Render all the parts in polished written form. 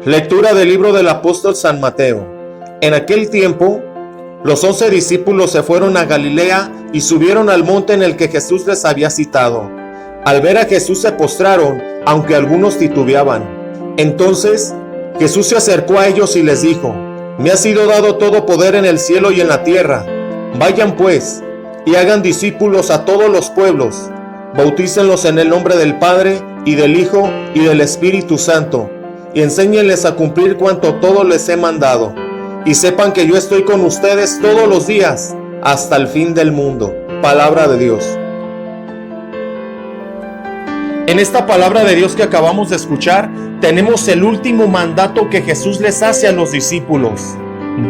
Lectura del libro del apóstol San Mateo. En aquel tiempo, los 11 discípulos se fueron a Galilea y subieron al monte en el que Jesús les había citado. Al ver a Jesús se postraron, aunque algunos titubeaban. Entonces Jesús se acercó a ellos y les dijo: Me ha sido dado todo poder en el cielo y en la tierra. Vayan pues y hagan discípulos a todos los pueblos. Bautícenlos en el nombre del Padre y del Hijo y del Espíritu Santo, y enséñenles a cumplir cuanto todo les he mandado. Y sepan que yo estoy con ustedes todos los días, hasta el fin del mundo. Palabra de Dios. En esta palabra de Dios que acabamos de escuchar, tenemos el último mandato que Jesús les hace a los discípulos.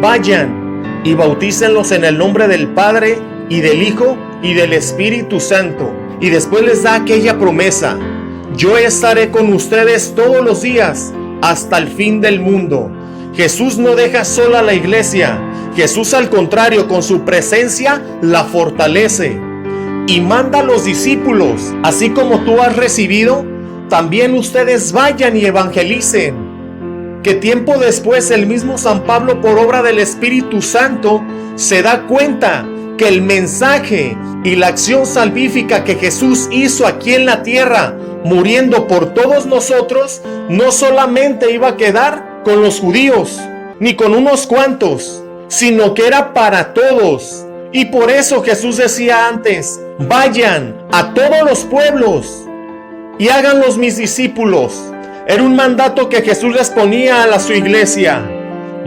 Vayan y bautícenlos en el nombre del Padre y del Hijo y del Espíritu Santo. Y después les da aquella promesa: yo estaré con ustedes todos los días, hasta el fin del mundo. Jesús no deja sola a la iglesia. Jesús, al contrario, con su presencia la fortalece y manda a los discípulos: así como tú has recibido, también ustedes vayan y evangelicen. Que tiempo después el mismo San Pablo, por obra del Espíritu Santo, se da cuenta que el mensaje y la acción salvífica que Jesús hizo aquí en la tierra, muriendo por todos nosotros, no solamente iba a quedar con los judíos, ni con unos cuantos, sino que era para todos. Y por eso Jesús decía antes: vayan a todos los pueblos y háganlos mis discípulos. Era un mandato que Jesús les ponía a su iglesia: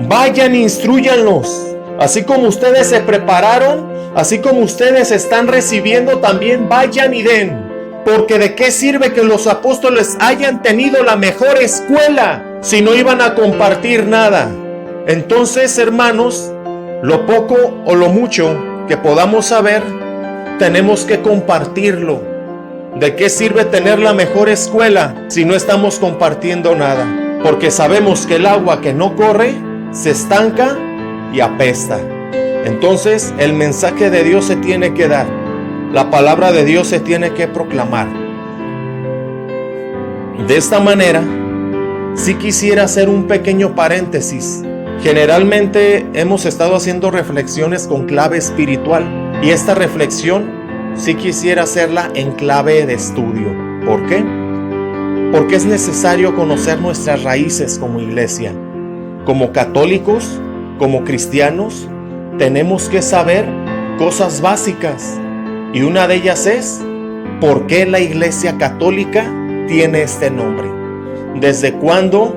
vayan e instrúyanlos. Así como ustedes se prepararon, así como ustedes están recibiendo, también vayan y den. Porque ¿de qué sirve que los apóstoles hayan tenido la mejor escuela si no iban a compartir nada? Entonces, hermanos, lo poco o lo mucho que podamos saber, tenemos que compartirlo. ¿De qué sirve tener la mejor escuela si no estamos compartiendo nada? Porque sabemos que el agua que no corre se estanca y apesta. Entonces, el mensaje de Dios se tiene que dar. La palabra de Dios se tiene que proclamar. De esta manera, sí quisiera hacer un pequeño paréntesis. Generalmente hemos estado haciendo reflexiones con clave espiritual, y esta reflexión sí quisiera hacerla en clave de estudio. ¿Por qué? Porque es necesario conocer nuestras raíces como iglesia. Como católicos, como cristianos, tenemos que saber cosas básicas. Y una de ellas es: ¿por qué la Iglesia Católica tiene este nombre? ¿Desde cuándo?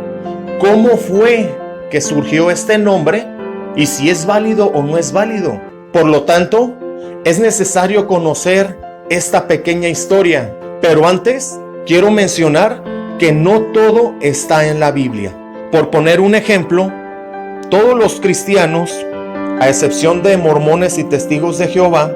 ¿Cómo fue que surgió este nombre? Y si es válido o no es válido. Por lo tanto, es necesario conocer esta pequeña historia. Pero antes, quiero mencionar que no todo está en la Biblia. Por poner un ejemplo, todos los cristianos, a excepción de mormones y testigos de Jehová,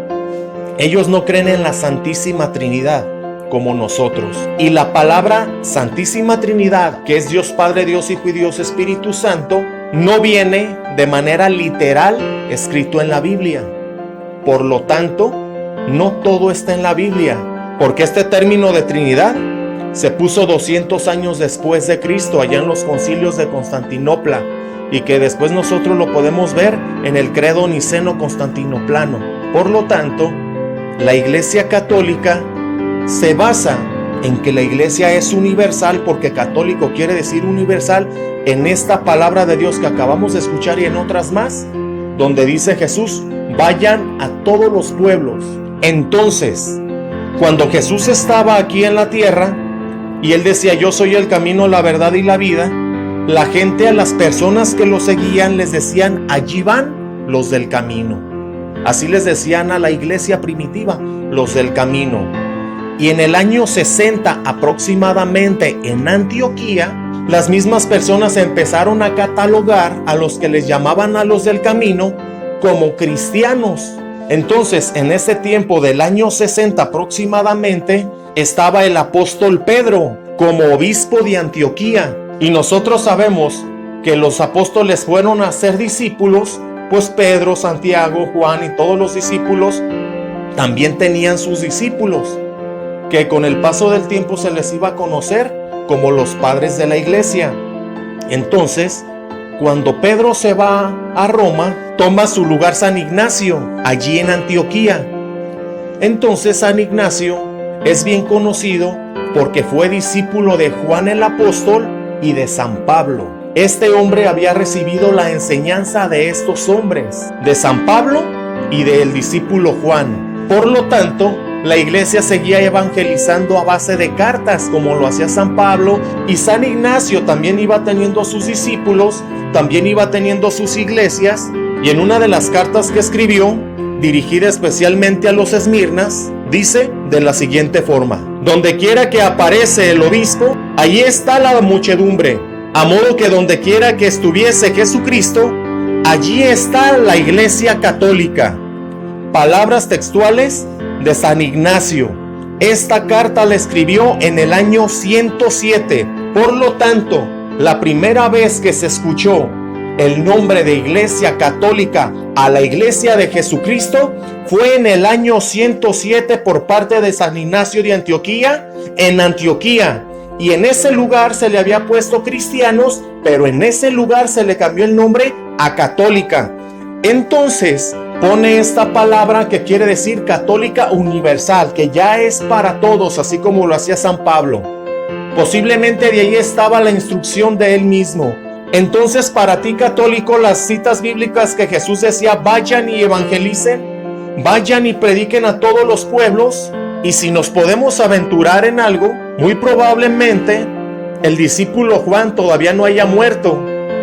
ellos no creen en la Santísima Trinidad como nosotros. Y la palabra Santísima Trinidad, que es Dios Padre, Dios Hijo y Dios Espíritu Santo, no viene de manera literal escrito en la Biblia. Por lo tanto, no todo está en la Biblia, porque este término de Trinidad se puso 200 años después de Cristo, allá en los concilios de Constantinopla, y que después nosotros lo podemos ver en el credo niceno-constantinoplano. Por lo tanto, la Iglesia Católica se basa en que la Iglesia es universal, porque católico quiere decir universal, en esta palabra de Dios que acabamos de escuchar y en otras más, donde dice Jesús: vayan a todos los pueblos. Entonces, cuando Jesús estaba aquí en la tierra y Él decía: yo soy el camino, la verdad y la vida, la gente, a las personas que lo seguían, les decían: allí van los del camino. Así les decían a la iglesia primitiva: los del camino. Y en el año 60 aproximadamente, en Antioquía, las mismas personas empezaron a catalogar a los que les llamaban a los del camino como cristianos. Entonces, en ese tiempo del año 60 aproximadamente, estaba el apóstol Pedro como obispo de Antioquía. Y nosotros sabemos que los apóstoles fueron a ser discípulos, pues Pedro, Santiago, Juan y todos los discípulos también tenían sus discípulos, que con el paso del tiempo se les iba a conocer como los padres de la iglesia. Entonces, cuando Pedro se va a Roma, toma su lugar San Ignacio, allí en Antioquía. Entonces San Ignacio es bien conocido porque fue discípulo de Juan el Apóstol y de San Pablo. Este hombre había recibido la enseñanza de estos hombres, de San Pablo y del discípulo Juan. Por lo tanto, la iglesia seguía evangelizando a base de cartas, como lo hacía San Pablo, y San Ignacio también iba teniendo sus discípulos, también iba teniendo sus iglesias, y en una de las cartas que escribió, dirigida especialmente a los Esmirnas, dice de la siguiente forma: donde quiera que aparece el obispo, allí está la muchedumbre, a modo que donde quiera que estuviese Jesucristo, allí está la iglesia católica. Palabras textuales de San Ignacio. Esta carta la escribió en el año 107. Por lo tanto, la primera vez que se escuchó el nombre de Iglesia Católica a la Iglesia de Jesucristo fue en el año 107 por parte de San Ignacio de Antioquía, en Antioquía. Y en ese lugar se le había puesto cristianos, pero en ese lugar se le cambió el nombre a católica. Entonces pone esta palabra que quiere decir católica universal, que ya es para todos, así como lo hacía San Pablo. Posiblemente de ahí estaba la instrucción de él mismo. Entonces, para ti católico, las citas bíblicas que Jesús decía: vayan y evangelicen, vayan y prediquen a todos los pueblos. Y si nos podemos aventurar en algo, muy probablemente el discípulo Juan todavía no haya muerto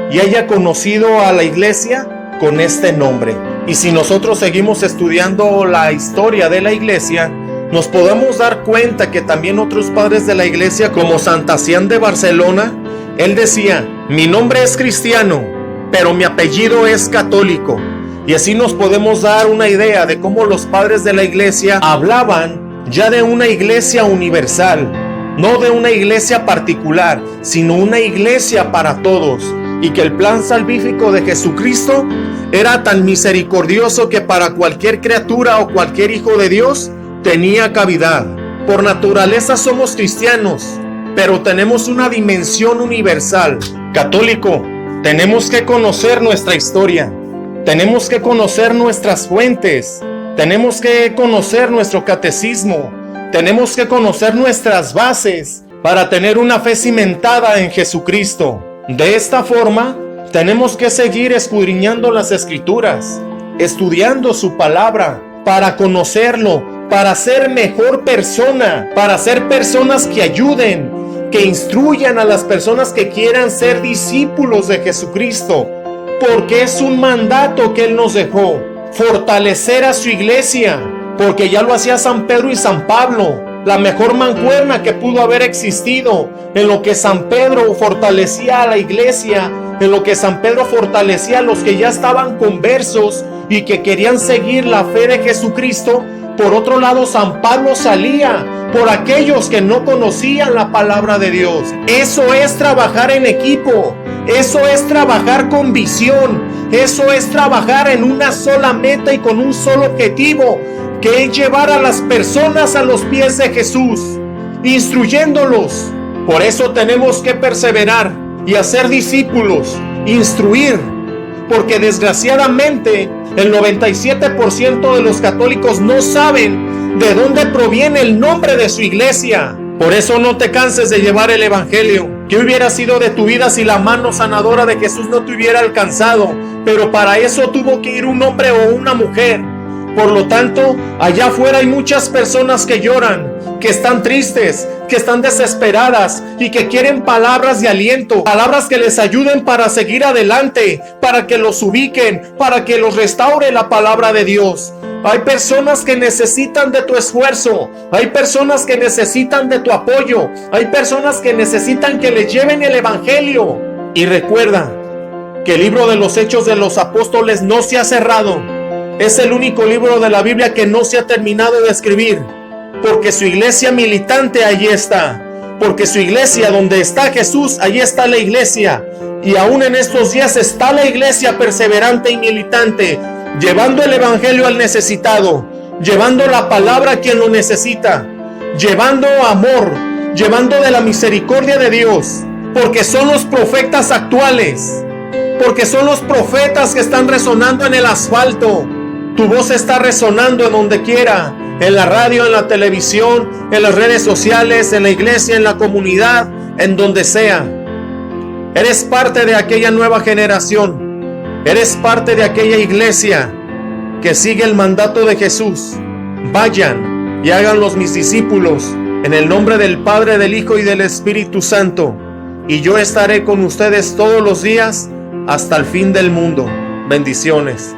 y haya conocido a la iglesia con este nombre. Y si nosotros seguimos estudiando la historia de la iglesia, nos podemos dar cuenta que también otros padres de la iglesia, como Santasián de Barcelona, él decía: mi nombre es cristiano, pero mi apellido es católico. Y así nos podemos dar una idea de cómo los padres de la iglesia hablaban ya de una iglesia universal, no de una iglesia particular, sino una iglesia para todos, y que el plan salvífico de Jesucristo era tan misericordioso que para cualquier criatura o cualquier hijo de Dios tenía cavidad. Por naturaleza somos cristianos, pero tenemos una dimensión universal. Católico, tenemos que conocer nuestra historia, tenemos que conocer nuestras fuentes, tenemos que conocer nuestro catecismo, tenemos que conocer nuestras bases para tener una fe cimentada en Jesucristo. De esta forma, tenemos que seguir escudriñando las Escrituras, estudiando su palabra, para conocerlo, para ser mejor persona, para ser personas que ayuden, que instruyan a las personas que quieran ser discípulos de Jesucristo, porque es un mandato que Él nos dejó, fortalecer a su iglesia, porque ya lo hacía San Pedro y San Pablo, la mejor mancuerna que pudo haber existido, en lo que San Pedro fortalecía a la iglesia, en lo que San Pedro fortalecía a los que ya estaban conversos y que querían seguir la fe de Jesucristo. Por otro lado, San Pablo salía por aquellos que no conocían la palabra de Dios. Eso es trabajar en equipo, eso es trabajar con visión, eso es trabajar en una sola meta y con un solo objetivo, que es llevar a las personas a los pies de Jesús, instruyéndolos. Por eso tenemos que perseverar y hacer discípulos, instruir, porque desgraciadamente el 97% de los católicos no saben de dónde proviene el nombre de su iglesia. Por eso no te canses de llevar el evangelio. ¿Qué hubiera sido de tu vida si la mano sanadora de Jesús no te hubiera alcanzado? Pero para eso tuvo que ir un hombre o una mujer. Por lo tanto, allá afuera hay muchas personas que lloran, que están tristes, que están desesperadas y que quieren palabras de aliento, palabras que les ayuden para seguir adelante, para que los ubiquen, para que los restaure la palabra de Dios. Hay personas que necesitan de tu esfuerzo, hay personas que necesitan de tu apoyo, hay personas que necesitan que les lleven el evangelio. Y recuerda que el libro de los Hechos de los Apóstoles no se ha cerrado. Es el único libro de la Biblia que no se ha terminado de escribir, porque su iglesia militante allí está, porque su iglesia donde está Jesús, allí está la iglesia, y aún en estos días está la iglesia perseverante y militante, llevando el evangelio al necesitado, llevando la palabra a quien lo necesita, llevando amor, llevando de la misericordia de Dios, porque son los profetas actuales, porque son los profetas que están resonando en el asfalto. Tu voz está resonando en donde quiera, en la radio, en la televisión, en las redes sociales, en la iglesia, en la comunidad, en donde sea. Eres parte de aquella nueva generación. Eres parte de aquella iglesia que sigue el mandato de Jesús. Vayan y háganlos mis discípulos en el nombre del Padre, del Hijo y del Espíritu Santo. Y yo estaré con ustedes todos los días hasta el fin del mundo. Bendiciones.